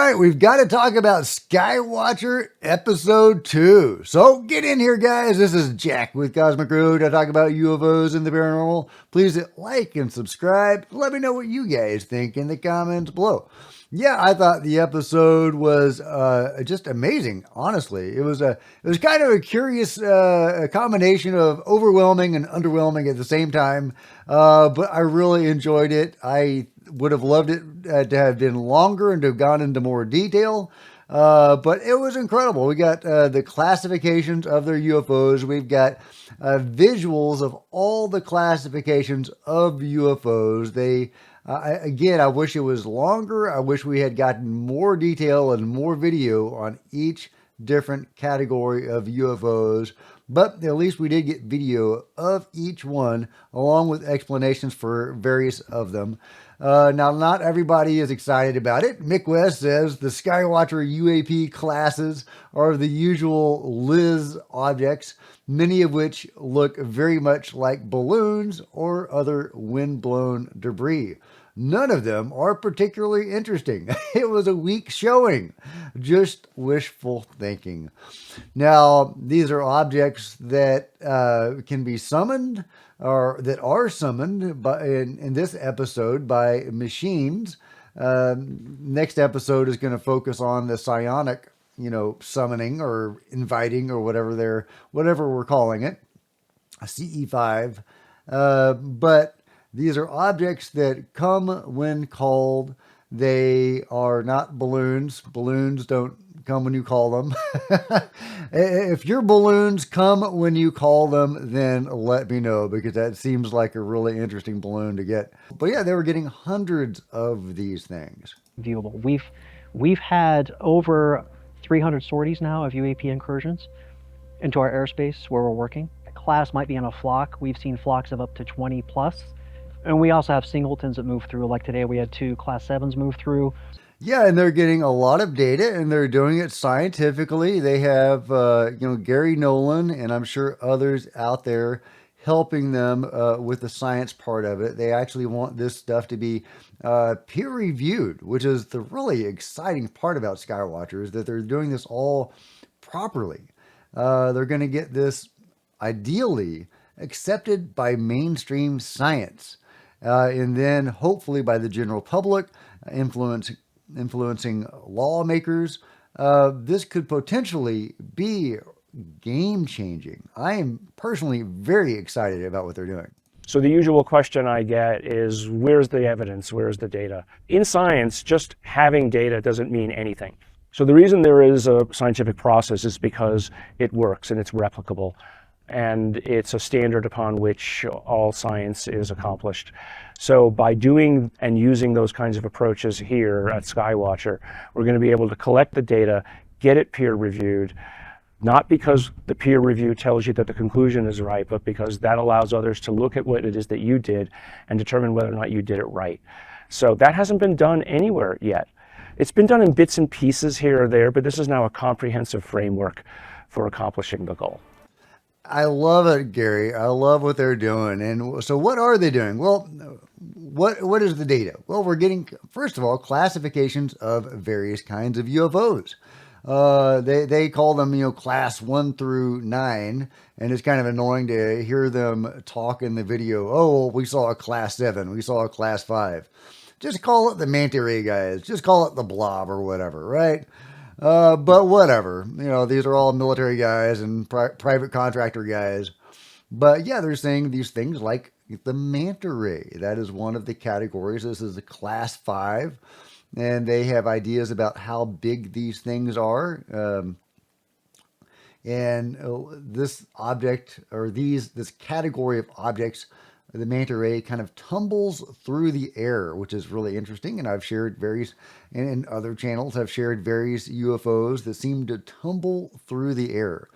right, we've got to talk about Skywatcher Episode 2. So get in here, guys. This is Jack with Cosmic Road to talk about UFOs and the paranormal. Please hit like and subscribe. Let me know what you guys think in the comments below. Yeah, I thought the episode was just amazing. Honestly, it was kind of a curious a combination of overwhelming and underwhelming at the same time. But I really enjoyed it. I would have loved it to have been longer and to have gone into more detail. But it was incredible. We got the classifications of their UFOs. We've got visuals of all the classifications of UFOs. Again, I wish it was longer. I wish we had gotten more detail and more video on each different category of UFOs. But at least we did get video of each one, along with explanations for various of them. Now, not everybody is excited about it. Mick West says the Skywatcher UAP classes are the usual Liz objects, many of which look very much like balloons or other wind-blown debris. None of them are particularly interesting. It was a weak showing. Just wishful thinking. Now, these are objects that can be summoned or that are summoned in this episode by machines. Next episode is going to focus on the psionic, summoning or inviting or whatever we're calling it, CE5. But these are objects that come when called. They are not balloons. Balloons don't come when you call them. If your balloons come when you call them, then let me know, because that seems like a really interesting balloon to get. But yeah, they were getting hundreds of these things. Viewable. We've had over 300 sorties now of UAP incursions into our airspace where we're working. A class might be in a flock. We've seen flocks of up to 20 plus. And we also have singletons that move through. Like today, we had 2 Class 7s move through. Yeah, and they're getting a lot of data, and they're doing it scientifically. They have, Gary Nolan, and I'm sure others out there helping them with the science part of it. They actually want this stuff to be peer-reviewed, which is the really exciting part about Skywatcher, is that they're doing this all properly. They're going to get this, ideally, accepted by mainstream science. And then hopefully by the general public, influencing lawmakers. This could potentially be game-changing. I am personally very excited about what they're doing. So the usual question I get is, where's the evidence? Where's the data? In science, just having data doesn't mean anything. So the reason there is a scientific process is because it works and it's replicable. And it's a standard upon which all science is accomplished. So by doing and using those kinds of approaches here at Skywatcher, we're going to be able to collect the data, get it peer reviewed, not because the peer review tells you that the conclusion is right, but because that allows others to look at what it is that you did and determine whether or not you did it right. So that hasn't been done anywhere yet. It's been done in bits and pieces here or there, but this is now a comprehensive framework for accomplishing the goal. I love it, Gary. I love what they're doing. And so what are they doing? Well, what is the data? Well, we're getting, first of all, classifications of various kinds of UFOs. They call them, class 1 through 9. And it's kind of annoying to hear them talk in the video. Oh, we saw a class 7. We saw a class 5. Just call it the manta ray guys. Just call it the blob or whatever, right? But whatever, these are all military guys and private contractor guys. But yeah, they're saying these things like the manta ray. That is one of the categories. This is a class 5, and they have ideas about how big these things are. This object, or this category of objects, the manta ray, kind of tumbles through the air, which is really interesting. And I've shared and other channels have shared various UFOs that seem to tumble through the air.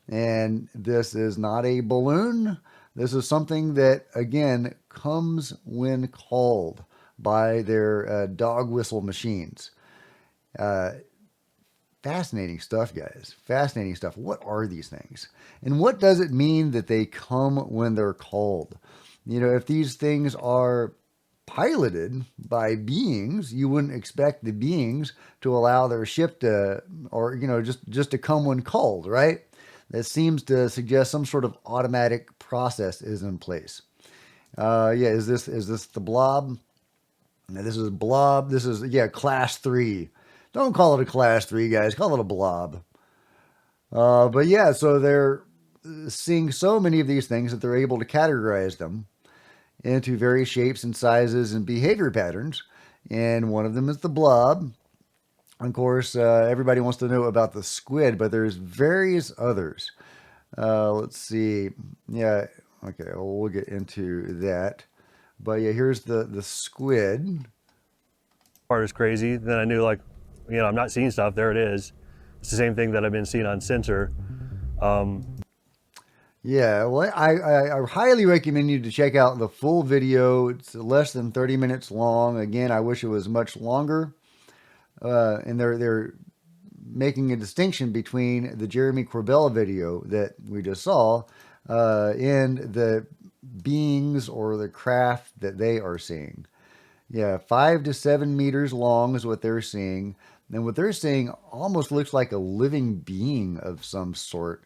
And this is not a balloon. This is something that, again, comes when called by their dog whistle machines. Fascinating stuff, guys. Fascinating stuff. What are these things? And what does it mean that they come when they're called? If these things are piloted by beings, you wouldn't expect the beings to allow their ship to, or, just to come when called, right? That seems to suggest some sort of automatic process is in place. Yeah, is this the blob? Now, this is blob. This is, yeah, class 3. Don't call it a class 3, guys. Call it a blob. But yeah, so they're seeing so many of these things that they're able to categorize them into various shapes and sizes and behavior patterns. And one of them is the blob. Of course, everybody wants to know about the squid, but there's various others. Let's see. Yeah, okay, well, we'll get into that. But yeah, here's the squid. Part is crazy. Then I knew, like, I'm not seeing stuff. There it is. It's the same thing that I've been seeing on sensor. Yeah, well, I highly recommend you to check out the full video. It's less than 30 minutes long. Again, I wish it was much longer. And they're making a distinction between the Jeremy Corbell video that we just saw and the beings or the craft that they are seeing. Yeah, 5 to 7 meters long is what they're seeing. And what they're seeing almost looks like a living being of some sort.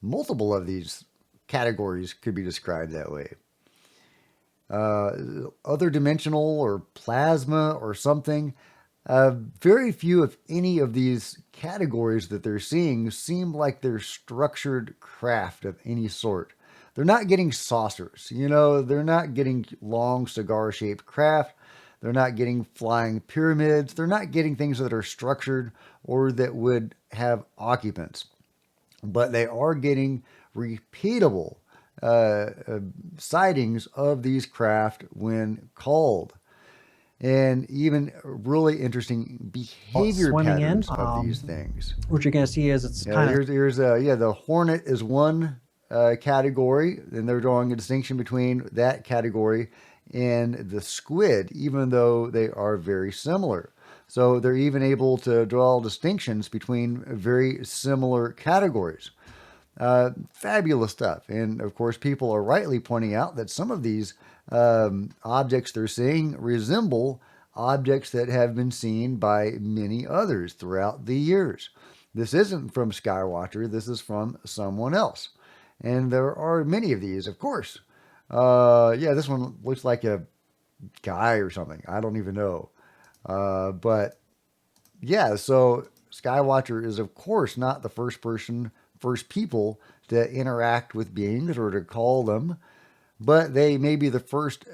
Multiple of these categories could be described that way. Other dimensional or plasma or something. Very few, if any, of these categories that they're seeing seem like they're structured craft of any sort. They're not getting saucers, they're not getting long cigar-shaped craft. They're not getting flying pyramids. They're not getting things that are structured or that would have occupants. But they are getting repeatable sightings of these craft when called. And even really interesting behavior patterns of these things. What you're going to see is it's kind of... Here's the hornet is one category, and they're drawing a distinction between that category and the squid, even though they are very similar. So they're even able to draw distinctions between very similar categories. Fabulous stuff. And of course, people are rightly pointing out that some of these objects they're seeing resemble objects that have been seen by many others throughout the years. This isn't from Skywatcher. This is from someone else. And there are many of these, of course. Yeah, this one looks like a guy or something. I don't even know. But yeah, so Skywatcher is, of course, not the first people to interact with beings or to call them, but they may be the first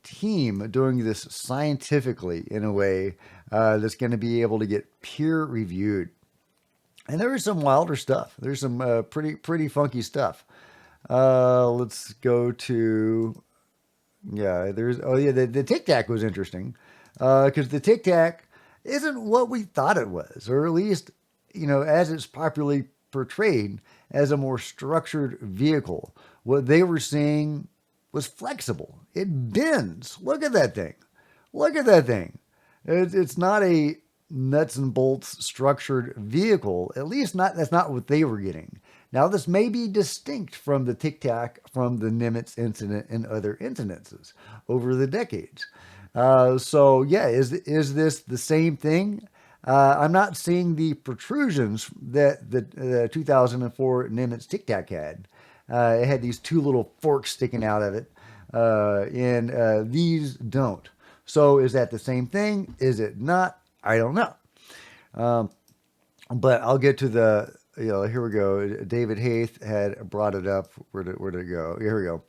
team doing this scientifically in a way that's going to be able to get peer reviewed. And there is some wilder stuff. There's some pretty funky stuff. Let's go to, the Tic Tac was interesting because the Tic Tac isn't what we thought it was, or at least, as it's popularly portrayed as a more structured vehicle. What they were seeing was flexible. It bends. Look at that thing. Look at that thing. It's not a nuts and bolts structured vehicle. At least that's not what they were getting. Now, this may be distinct from the Tic Tac from the Nimitz incident and other incidences over the decades. So yeah, is this the same thing? I'm not seeing the protrusions that the 2004 Nimitz Tic Tac had. It had these two little forks sticking out of it, and these don't. So is that the same thing? Is it not? I don't know. But I'll get to the, here we go. David Haith had brought it up. Where did it go? Here we go.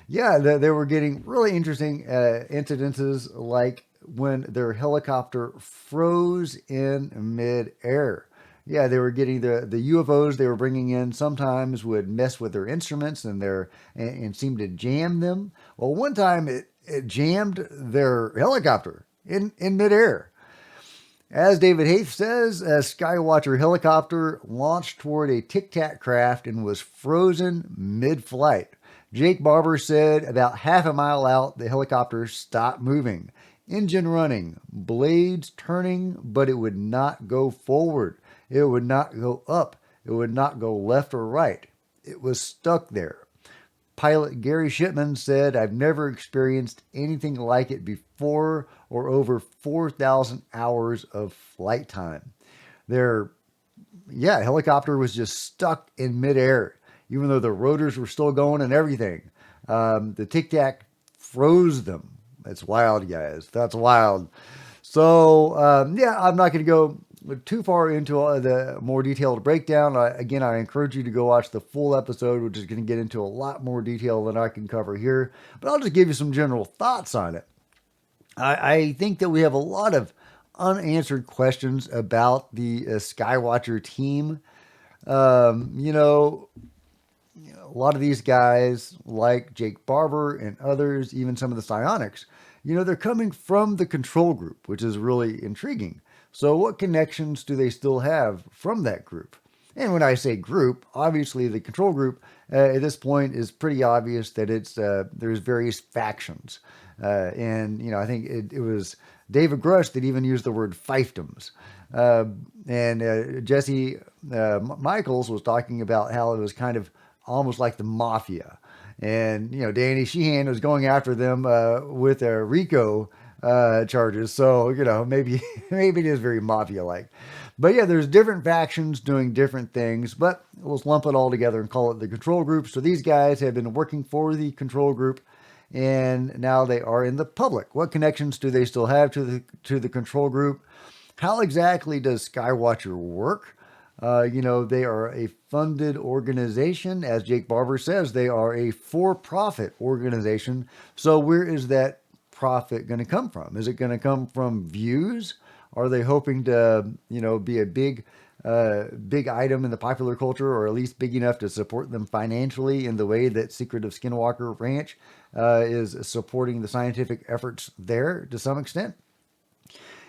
Yeah, they were getting really interesting incidences like when their helicopter froze in midair. Yeah, they were getting the UFOs they were bringing in sometimes would mess with their instruments and seem to jam them. Well, one time it jammed their helicopter in midair. As David Haith says, a Skywatcher helicopter launched toward a Tic Tac craft and was frozen mid-flight. Jake Barber said about half a mile out, the helicopter stopped moving. Engine running, blades turning, but it would not go forward. It would not go up. It would not go left or right. It was stuck there. pilot Gary Shipman said, "I've never experienced anything like it before, or over 4,000 hours of flight time." Their helicopter was just stuck in midair, even though the rotors were still going and everything. The Tic Tac froze them. That's wild, guys. That's wild. So, I'm not going to go too far into the more detailed breakdown. Again, I encourage you to go watch the full episode, which is going to get into a lot more detail than I can cover here. But I'll just give you some general thoughts on it. I think that we have a lot of unanswered questions about the Skywatcher team. A lot of these guys, like Jake Barber and others, even some of the psionics, they're coming from the control group, which is really intriguing. So what connections do they still have from that group? And when I say group, obviously the control group at this point is pretty obvious that there's various factions. I think it was David Grush that even used the word fiefdoms. Jesse Michaels was talking about how it was kind of almost like the mafia. And, Danny Sheehan was going after them with RICO charges. So, maybe it is very mafia-like. But yeah, there's different factions doing different things, but let's lump it all together and call it the control group. So these guys have been working for the control group, and now they are in the public. What connections do they still have to the control group? How exactly does Skywatcher work? They are a funded organization. As Jake Barber says, they are a for-profit organization. So where is that profit going to come from? Is it going to come from views? Are they hoping to, be a big item in the popular culture, or at least big enough to support them financially in the way that Secret of Skinwalker Ranch is supporting the scientific efforts there to some extent?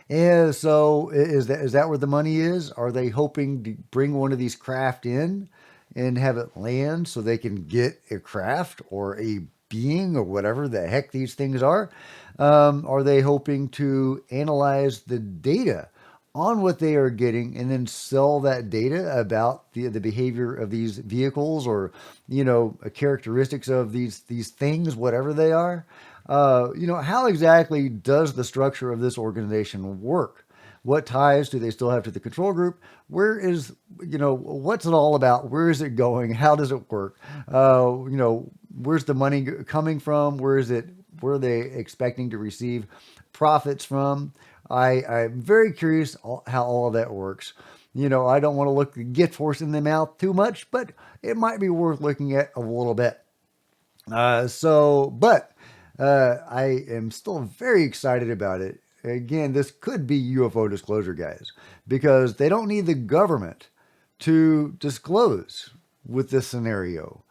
And so is that where the money is? Are they hoping to bring one of these craft in and have it land so they can get a craft or a being or whatever the heck these things are? Are they hoping to analyze the data on what they are getting and then sell that data about the behavior of these vehicles, or, characteristics of these things, whatever they are? How exactly does the structure of this organization work? What ties do they still have to the control group? Where is, what's it all about? Where is it going? How does it work? Where's the money coming from? Where are they expecting to receive profits from? I'm very curious how all of that works. I don't want to look the gift horse in the mouth too much, but it might be worth looking at a little bit. I am still very excited about it. Again, this could be UFO disclosure, guys, because they don't need the government to disclose with this scenario.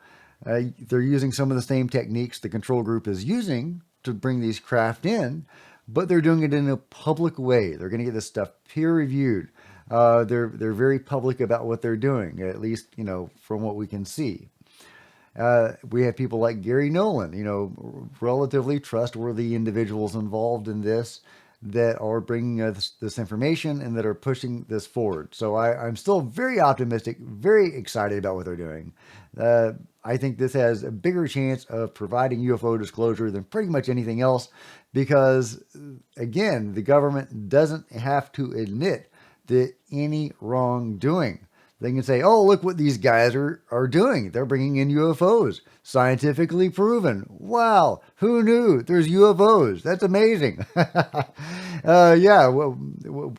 They're using some of the same techniques the control group is using to bring these craft in, but they're doing it in a public way. They're going to get this stuff peer reviewed. They're very public about what they're doing, at least, from what we can see. We have people like Gary Nolan, relatively trustworthy individuals involved in this that are bringing this information and that are pushing this forward. So I'm still very optimistic, very excited about what they're doing. I think this has a bigger chance of providing UFO disclosure than pretty much anything else because, again, the government doesn't have to admit to any wrongdoing. They can say, oh, look what these guys are doing. They're bringing in UFOs. Scientifically proven. Wow. Who knew? There's UFOs. That's amazing.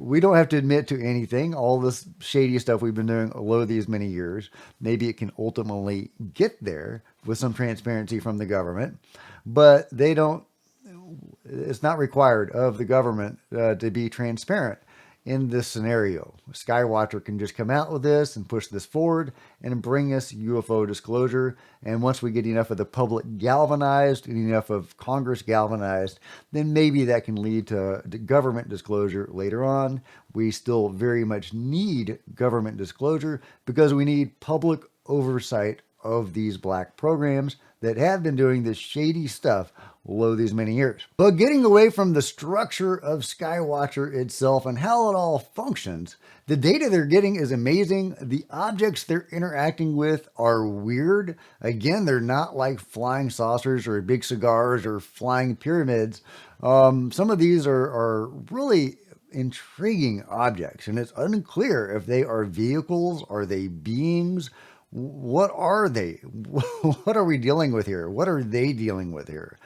We don't have to admit to anything. All this shady stuff we've been doing all these many years. Maybe it can ultimately get there with some transparency from the government. But it's not required of the government to be transparent in this scenario. Skywatcher can just come out with this and push this forward and bring us UFO disclosure. And once we get enough of the public galvanized and enough of Congress galvanized, then maybe that can lead to government disclosure later on. We still very much need government disclosure because we need public oversight of these black programs that have been doing this shady stuff below these many years. But getting away from the structure of Skywatcher itself and how it all functions, the data they're getting is amazing. The objects they're interacting with are weird. Again, they're not like flying saucers or big cigars or flying pyramids. Some of these are really intriguing objects, and it's unclear if they are vehicles, are they beings, what are they? What are we dealing with here? What are they dealing with here?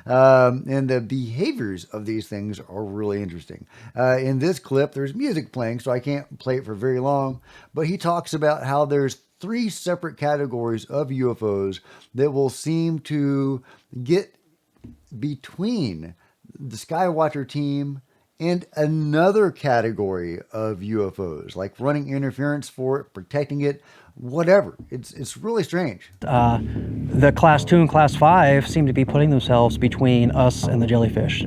And the behaviors of these things are really interesting. In this clip, there's music playing, so I can't play it for very long, but he talks about how there's 3 separate categories of UFOs that will seem to get between the Skywatcher team and another category of UFOs, like running interference for it, protecting it, whatever. It's really strange. The Class 2 and Class 5 seem to be putting themselves between us and the jellyfish.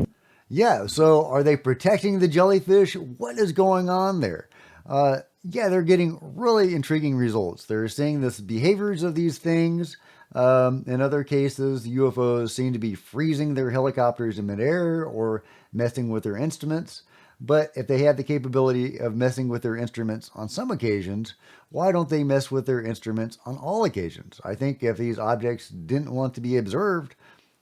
Yeah, so are they protecting the jellyfish? What is going on there? Yeah, they're getting really intriguing results. They're seeing the behaviors of these things. In other cases, UFOs seem to be freezing their helicopters in midair or messing with their instruments. But if they have the capability of messing with their instruments on some occasions, why don't they mess with their instruments on all occasions? I think if these objects didn't want to be observed,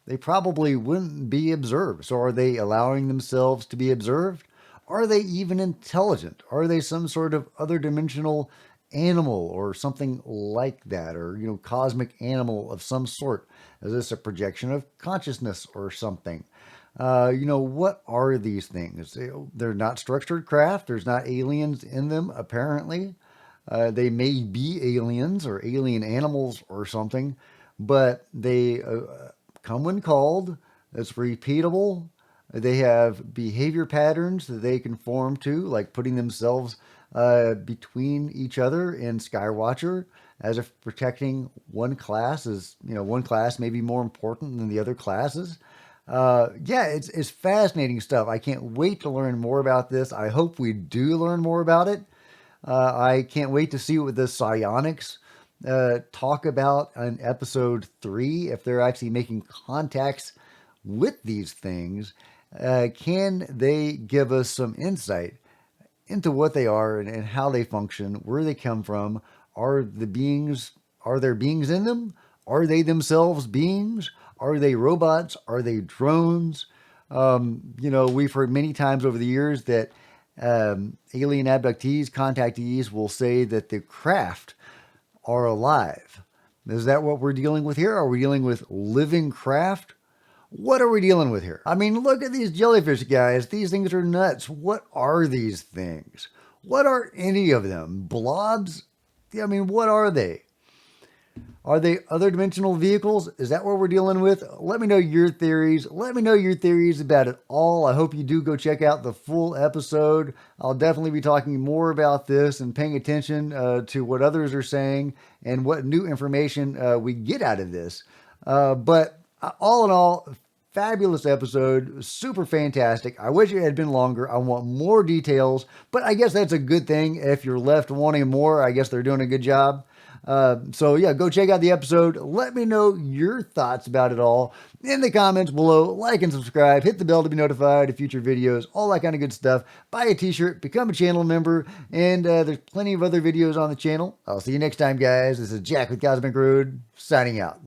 they probably wouldn't be observed. So are they allowing themselves to be observed? Are they even intelligent? Are they some sort of other dimensional animal or something like that, or cosmic animal of some sort? Is this a projection of consciousness or something? What are these things? They're not structured craft. There's not aliens in them, apparently. They may be aliens or alien animals or something, but they come when called. It's repeatable. They have behavior patterns that they conform to, like putting themselves between each other in Skywatcher, as if protecting one class is, one class may be more important than the other classes. Yeah, it's fascinating stuff. I can't wait to learn more about this. I hope we do learn more about it. I can't wait to see what the psionics talk about in episode 3, if they're actually making contacts with these things. Can they give us some insight into what they are and how they function, where they come from? Are there beings in them? Are they themselves beings? Are they robots? Are they drones? We've heard many times over the years that alien abductees, contactees will say that the craft are alive. Is that what we're dealing with here? Are we dealing with living craft? What are we dealing with here? I mean, look at these jellyfish, guys. These things are nuts. What are these things? What are any of them? Blobs? I mean, what are they? Are they other dimensional vehicles? Is that what we're dealing with? Let me know your theories. Let me know your theories about it all. I hope you do go check out the full episode. I'll definitely be talking more about this and paying attention to what others are saying and what new information we get out of this. But all in all, fabulous episode, super fantastic. I wish it had been longer. I want more details, but I guess that's a good thing. If you're left wanting more, I guess they're doing a good job. So yeah, go check out the episode. Let me know your thoughts about it all in the comments below. Like and subscribe, hit the bell to be notified of future videos, all that kind of good stuff. Buy a t-shirt, become a channel member, and there's plenty of other videos on the channel. I'll see you next time, guys. This is Jack with Cosmic Road, signing out.